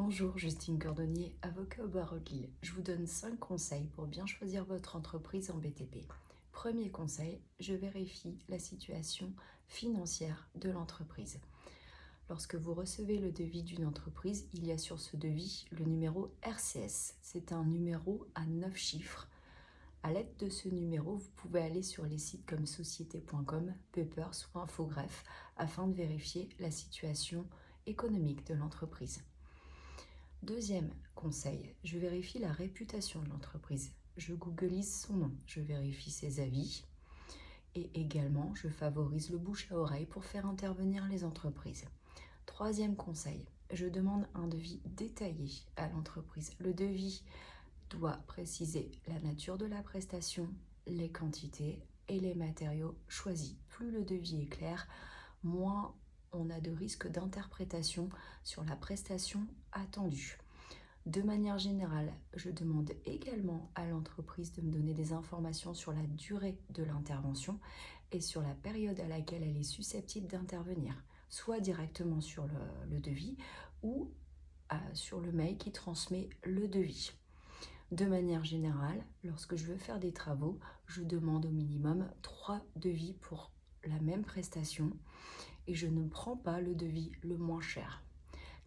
Bonjour, Justine Cordonnier, avocat au barreau de Lille. Je vous donne 5 conseils pour bien choisir votre entreprise en BTP. Premier conseil, je vérifie la situation financière de l'entreprise. Lorsque vous recevez le devis d'une entreprise, il y a sur ce devis le numéro RCS. C'est un numéro à 9 chiffres. À l'aide de ce numéro, vous pouvez aller sur les sites comme société.com, Papers ou Infogreffe afin de vérifier la situation économique de l'entreprise. Deuxième conseil, je vérifie la réputation de l'entreprise. Je googlise son nom, je vérifie ses avis et également je favorise le bouche à oreille pour faire intervenir les entreprises. Troisième conseil, je demande un devis détaillé à l'entreprise. Le devis doit préciser la nature de la prestation, les quantités et les matériaux choisis. Plus le devis est clair, moins on a de risques d'interprétation sur la prestation attendue. De manière générale, je demande également à l'entreprise de me donner des informations sur la durée de l'intervention et sur la période à laquelle elle est susceptible d'intervenir, soit directement sur le devis ou sur le mail qui transmet le devis. De manière générale, lorsque je veux faire des travaux, je demande au minimum 3 devis pour la même prestation et je ne prends pas le devis le moins cher.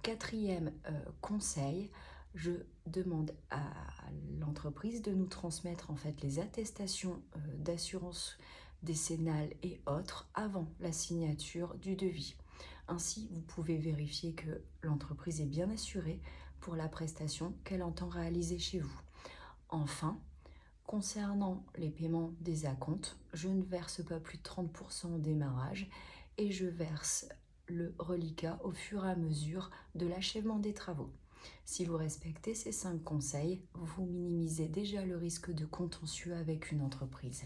Quatrième conseil, je demande à l'entreprise de nous transmettre en fait les attestations d'assurance décennale et autres avant la signature du devis. Ainsi, vous pouvez vérifier que l'entreprise est bien assurée pour la prestation qu'elle entend réaliser chez vous. Enfin, concernant les paiements des acomptes, je ne verse pas plus de 30% au démarrage et je verse le reliquat au fur et à mesure de l'achèvement des travaux. Si vous respectez ces 5 conseils, vous minimisez déjà le risque de contentieux avec une entreprise.